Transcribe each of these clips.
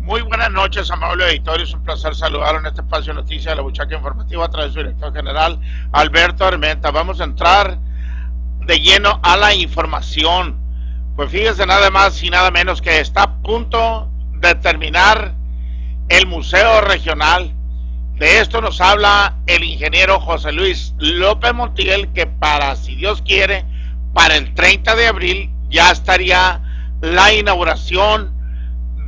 Muy buenas noches, amable auditorio. Es un placer saludarlo en este espacio de noticias de la Buchaca Informativa a través de su director general, Alberto Armenta. Vamos a entrar de lleno a la información. Pues fíjese nada más y nada menos que está a punto de terminar el Museo Regional. De esto nos habla el ingeniero José Luis López Montiel, que si Dios quiere, para el 30 de abril ya estaría la inauguración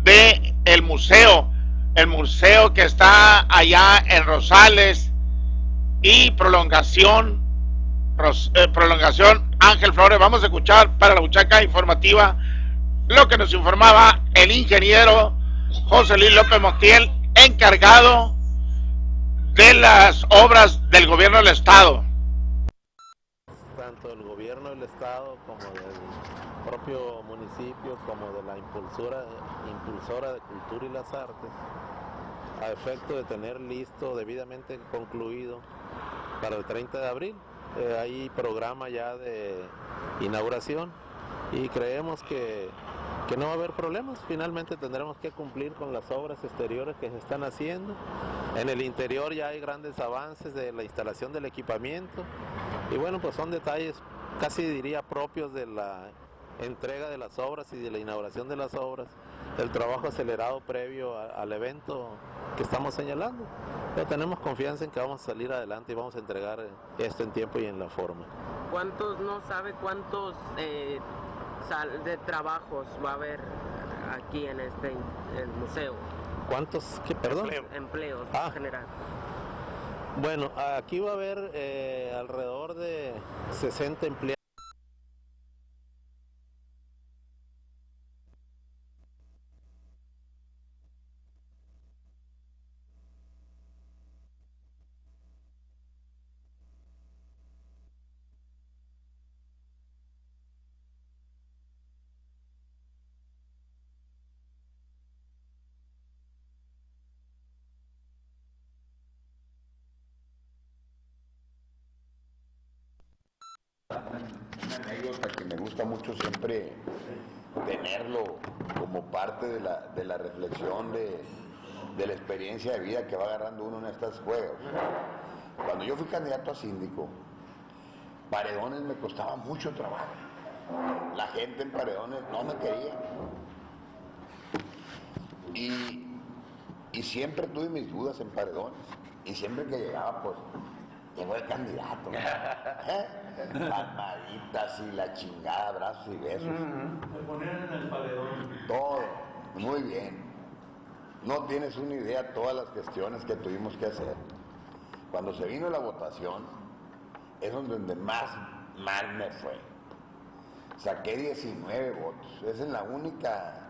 de el museo que está allá en Rosales y prolongación Ángel Flores. Vamos a escuchar para la Buchaca Informativa lo que nos informaba el ingeniero José Luis López Montiel, encargado de las obras del gobierno del estado. Tanto del gobierno del estado como del propio municipio, como de la impulsora de Cultura y las Artes, a efecto de tener listo, debidamente concluido para el 30 de abril. Hay programa ya de inauguración y creemos que no va a haber problemas. Finalmente tendremos que cumplir con las obras exteriores que se están haciendo. En el interior ya hay grandes avances de la instalación del equipamiento y bueno, pues son detalles casi diría propios de la entrega de las obras y de la inauguración de las obras, el trabajo acelerado previo al evento que estamos señalando. Pero tenemos confianza en que vamos a salir adelante y vamos a entregar esto en tiempo y en la forma. ¿Cuántos de trabajos va a haber aquí en el museo? ¿Cuántos? Perdón. Empleos en general. Bueno, aquí va a haber alrededor de 60 empleados. Una anécdota que me gusta mucho siempre tenerlo como parte de la reflexión de la experiencia de vida que va agarrando uno en estos juegos. Cuando yo fui candidato a síndico, Paredones me costaba mucho trabajo. La gente en Paredones no me quería. Y siempre tuve mis dudas en Paredones. Y siempre que llegaba, pues, llegó el candidato. Palmaditas y la chingada, abrazos y besos. Me ponían en el paredón. Todo, muy bien. No tienes una idea todas las gestiones que tuvimos que hacer. Cuando se vino la votación, es donde más mal me fue. Saqué 19 votos. Esa es la única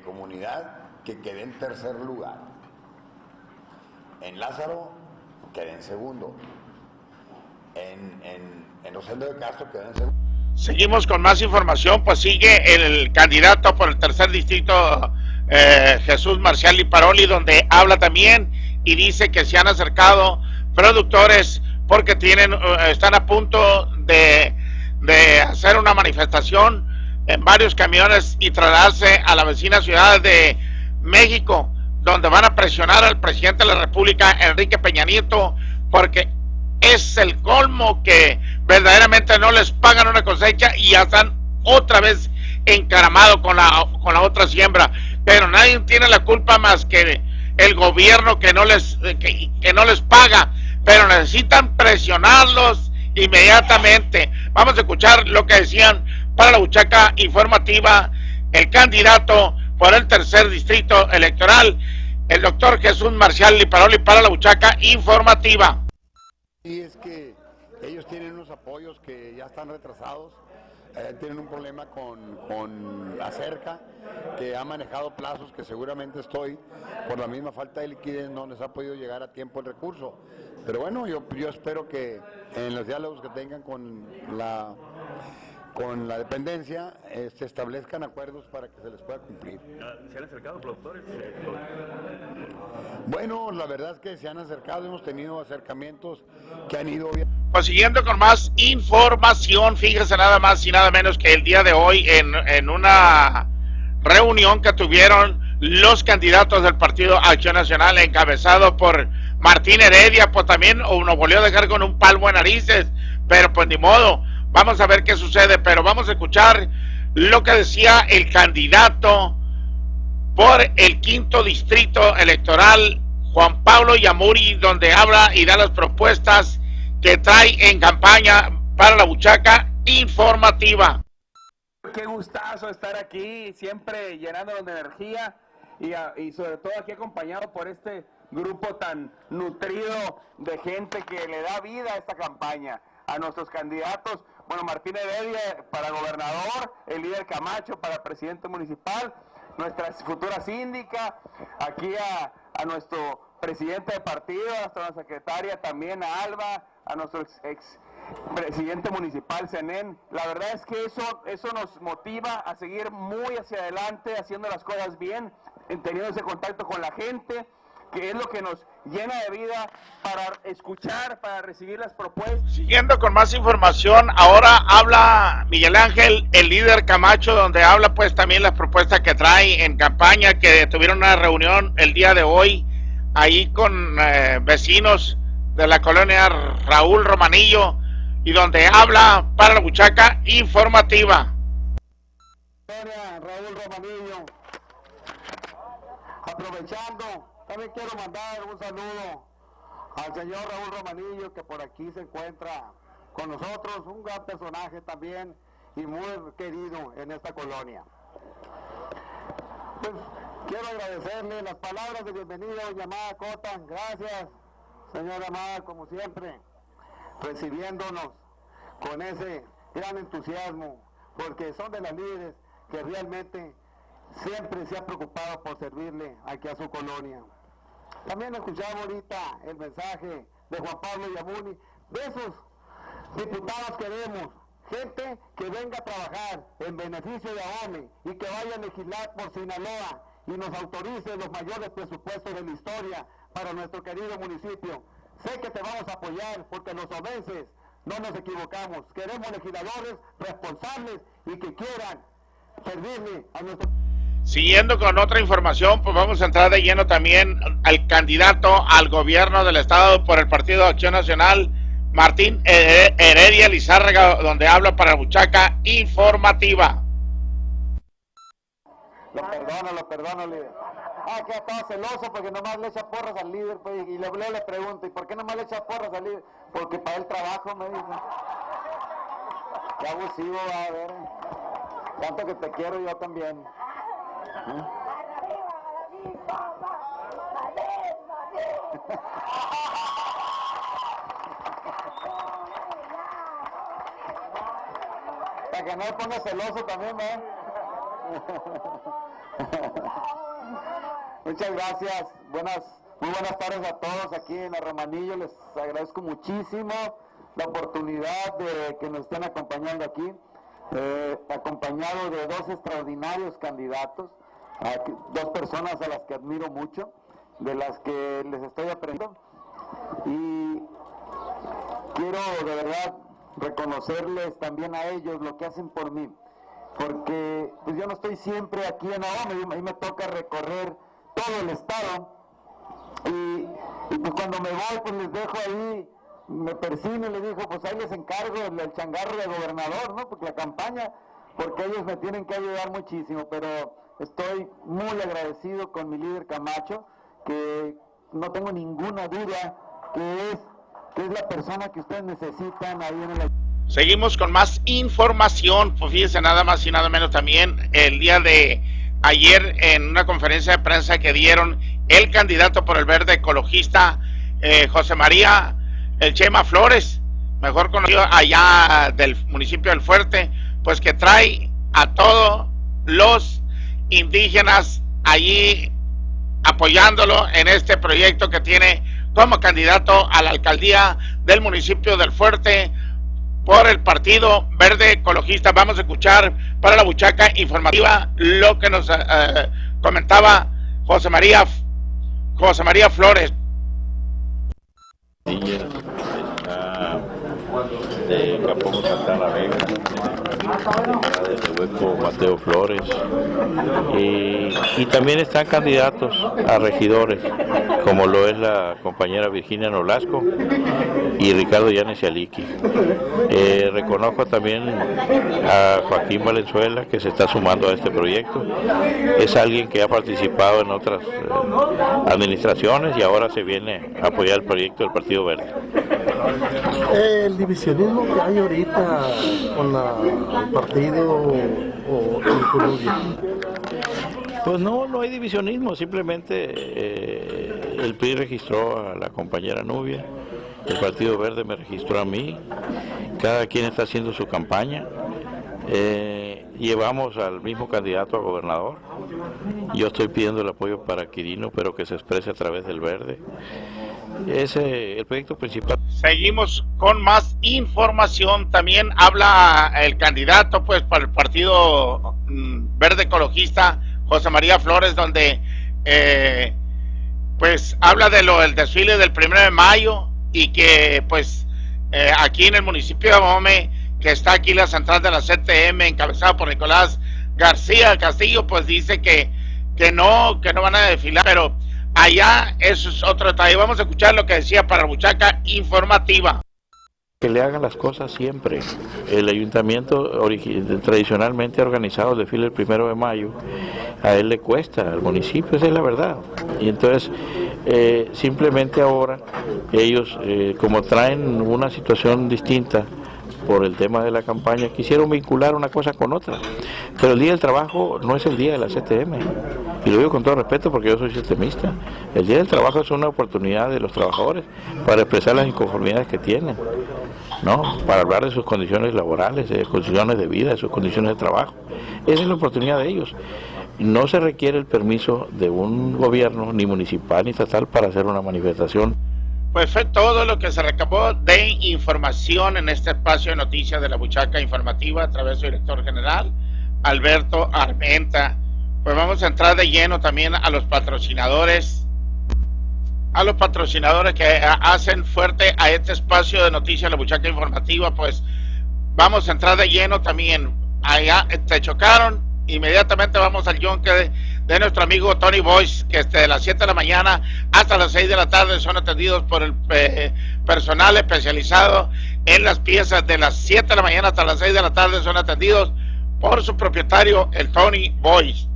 comunidad que quedé en tercer lugar. En Lázaro quedé en segundo. En Rosendo de Castro quedó en segundo. Seguimos con más información. Pues sigue el candidato por el tercer distrito, Jesús Marcial Liparoli, donde habla también y dice que se han acercado productores porque están a punto de hacer una manifestación en varios camiones y trasladarse a la vecina ciudad de México, donde van a presionar al presidente de la República, Enrique Peña Nieto, porque es el colmo que verdaderamente no les pagan una cosecha y ya están otra vez encaramados con la otra siembra. Pero nadie tiene la culpa más que el gobierno que no les paga, pero necesitan presionarlos inmediatamente. Vamos a escuchar lo que decían para la Buchaca Informativa el candidato por el tercer distrito electoral, el doctor Jesús Marcial Liparoli, para la Buchaca Informativa. Y es que ellos tienen unos apoyos que ya están retrasados, tienen un problema con la cerca, que ha manejado plazos que seguramente por la misma falta de liquidez no les ha podido llegar a tiempo el recurso. Pero bueno, yo espero que en los diálogos que tengan con la dependencia se establezcan acuerdos para que se les pueda cumplir. ¿Se han acercado productores? Bueno, la verdad es que se han acercado, hemos tenido acercamientos que han ido... Pues siguiendo con más información, fíjese nada más y nada menos que el día de hoy en una reunión que tuvieron los candidatos del Partido Acción Nacional, encabezado por Martín Heredia. Pues también nos volvió a dejar con un palmo en narices, pero pues ni modo, vamos a ver qué sucede. Pero vamos a escuchar lo que decía el candidato por el 5º distrito electoral, Juan Pablo Yamuri, donde habla y da las propuestas que trae en campaña para la buchaca informativa. Qué gustazo estar aquí, siempre llenándonos de energía y sobre todo aquí acompañado por este grupo tan nutrido de gente que le da vida a esta campaña, a nuestros candidatos. Bueno, Martín Heredia para gobernador, el líder Camacho para presidente municipal, nuestra futura síndica, aquí a nuestro presidente de partido, a nuestra secretaria también, a Alba, a nuestro ex presidente municipal, Zenén. La verdad es que eso nos motiva a seguir muy hacia adelante, haciendo las cosas bien, teniendo ese contacto con la gente, que es lo que nos llena de vida para escuchar, para recibir las propuestas. Siguiendo con más información, ahora habla Miguel Ángel, el líder Camacho, donde habla pues también las propuestas que trae en campaña, que tuvieron una reunión el día de hoy ahí con vecinos de la colonia Raúl Romanillo, y donde habla para la buchaca informativa. Raúl Romanillo, aprovechando, también quiero mandar un saludo al señor Raúl Romanillo, que por aquí se encuentra con nosotros, un gran personaje también y muy querido en esta colonia. Pues quiero agradecerle las palabras de bienvenida, doña Amada Cota. Gracias, señora Amada, como siempre, recibiéndonos con ese gran entusiasmo, porque son de las líderes que realmente siempre se ha preocupado por servirle aquí a su colonia. También escuchamos ahorita el mensaje de Juan Pablo Yamuri, de esos diputados que vemos, gente que venga a trabajar en beneficio de AOME y que vaya a legislar por Sinaloa y nos autorice los mayores presupuestos de la historia para nuestro querido municipio. Sé que te vamos a apoyar porque los obenses no nos equivocamos. Queremos legisladores responsables y que quieran servirle a nuestro... Siguiendo con otra información, pues vamos a entrar de lleno también al candidato al gobierno del estado por el Partido de Acción Nacional, Martín Heredia Lizárraga, donde habla para la buchaca informativa. Lo perdono, líder. Que estaba celoso porque nomás le echa porras al líder, pues, y luego le pregunto, ¿y por qué nomás le echa porras al líder? Porque para el trabajo, me dijo. Qué abusivo, va a ver. Tanto que te quiero yo también. Para que no me ponga celoso también, ¿eh? Muchas gracias, muy buenas tardes a todos aquí en el Romanillo. Les agradezco muchísimo la oportunidad de que nos estén acompañando aquí, acompañado de dos extraordinarios candidatos, dos personas a las que admiro mucho, de las que les estoy aprendiendo, y quiero de verdad reconocerles también a ellos lo que hacen por mí, porque pues yo no estoy siempre aquí en AOME, a mí me toca recorrer todo el estado, y pues cuando me voy pues les dejo ahí, me persino y les digo, pues ahí les encargo el changarro de gobernador, ¿no? Porque la campaña, porque ellos me tienen que ayudar muchísimo, pero estoy muy agradecido con mi líder Camacho, que no tengo ninguna duda que es la persona que ustedes necesitan ahí en el... Seguimos con más información. Pues fíjense, nada más y nada menos también el día de ayer en una conferencia de prensa que dieron el candidato por el Verde ecologista José María El Chema Flores, mejor conocido allá del municipio del Fuerte, pues que trae a todos los indígenas allí apoyándolo en este proyecto que tiene como candidato a la alcaldía del municipio del Fuerte por el Partido Verde Ecologista. Vamos a escuchar para la buchaca informativa lo que nos comentaba José María Flores. De Capón Santa La Vega. desde Hueco Mateo Flores, y también están candidatos a regidores, como lo es la compañera Virginia Nolasco y Ricardo Llanes Yaliqui. Reconozco también a Joaquín Valenzuela, que se está sumando a este proyecto. Es alguien que ha participado en otras administraciones y ahora se viene a apoyar el proyecto del Partido Verde. El divisionismo que hay ahorita con el partido o el Columbia. Pues no hay divisionismo, simplemente el PRI registró a la compañera Nubia, el Partido Verde me registró a mí, cada quien está haciendo su campaña. Llevamos al mismo candidato a gobernador. Yo estoy pidiendo el apoyo para Quirino, pero que se exprese a través del Verde. El proyecto principal. Seguimos con más información. También habla el candidato pues para el Partido Verde Ecologista, José María Flores, donde pues habla de del desfile del 1 de mayo y que pues aquí en el municipio de Mahomé, que está aquí la central de la CTM encabezada por Nicolás García Castillo, pues dice que no van a desfilar, pero allá eso es otro detalle. Vamos a escuchar lo que decía para Buchaca Informativa. Que le hagan las cosas siempre. El ayuntamiento tradicionalmente ha organizado el desfile el 1 de mayo, a él le cuesta, al municipio, esa es la verdad. Y entonces, simplemente ahora, ellos, como traen una situación distinta por el tema de la campaña, quisieron vincular una cosa con otra. Pero el Día del Trabajo no es el día de la CTM, y lo digo con todo respeto porque yo soy CTMista. El Día del Trabajo es una oportunidad de los trabajadores para expresar las inconformidades que tienen, ¿no? Para hablar de sus condiciones laborales, de sus condiciones de vida, de sus condiciones de trabajo. Esa es la oportunidad de ellos. No se requiere el permiso de un gobierno, ni municipal ni estatal, para hacer una manifestación. Pues fue todo lo que se recabó de información en este espacio de noticias de la Buchaca Informativa a través del director general, Alberto Armenta. Pues vamos a entrar de lleno también a los patrocinadores que hacen fuerte a este espacio de noticias de la Buchaca Informativa. Pues vamos a entrar de lleno también. Allá te chocaron, inmediatamente vamos al yonque de nuestro amigo Tony Boyce, que de las 7 de la mañana hasta las 6 de la tarde son atendidos por el personal especializado en las piezas. De las 7 de la mañana hasta las 6 de la tarde son atendidos por su propietario, el Tony Boyce.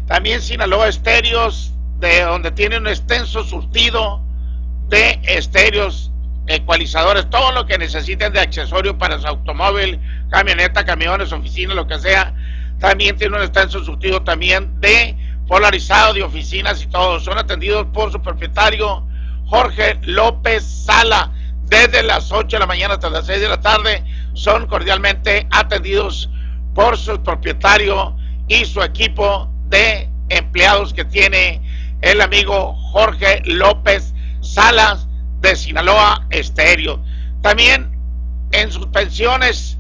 También Sinaloa Estéreos, de donde tiene un extenso surtido de estéreos, ecualizadores, todo lo que necesiten de accesorios para su automóvil, camioneta, camiones, oficinas, lo que sea. También tiene un extenso surtido también de polarizado de oficinas y todo. Son atendidos por su propietario, Jorge López Sala. Desde las 8 de la mañana hasta las 6 de la tarde son cordialmente atendidos por su propietario y su equipo de empleados que tiene el amigo Jorge López Salas de Sinaloa Estéreo. También en sus pensiones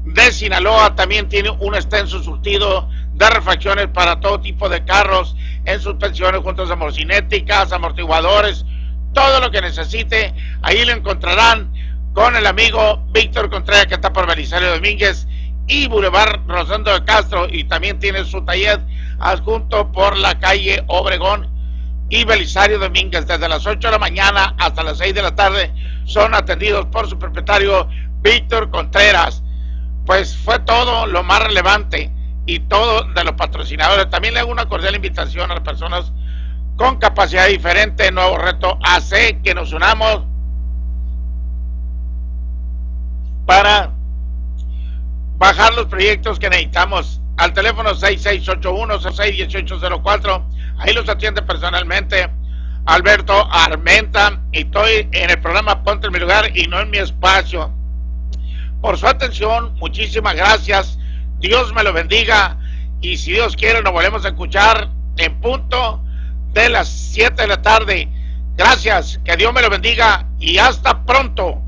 de Sinaloa también tiene un extenso surtido de refacciones para todo tipo de carros en sus pensiones, juntas amorcinéticas, amortiguadores, todo lo que necesite, ahí lo encontrarán con el amigo Víctor Contreras, que está por Belisario Domínguez y Boulevard Rosendo de Castro, y también tiene su taller adjunto por la calle Obregón y Belisario Domínguez. Desde las 8 de la mañana hasta las 6 de la tarde son atendidos por su propietario Víctor Contreras. Pues fue todo lo más relevante y todo de los patrocinadores. También le hago una cordial invitación a las personas con capacidad diferente. Nuevo reto AC, que nos unamos para bajar los proyectos que necesitamos. Al teléfono 6681-061804, ahí los atiende personalmente Alberto Armenta, y estoy en el programa Ponte en mi lugar y no en mi espacio. Por su atención, muchísimas gracias, Dios me lo bendiga, y si Dios quiere nos volvemos a escuchar en punto de las 7 de la tarde. Gracias, que Dios me lo bendiga y hasta pronto.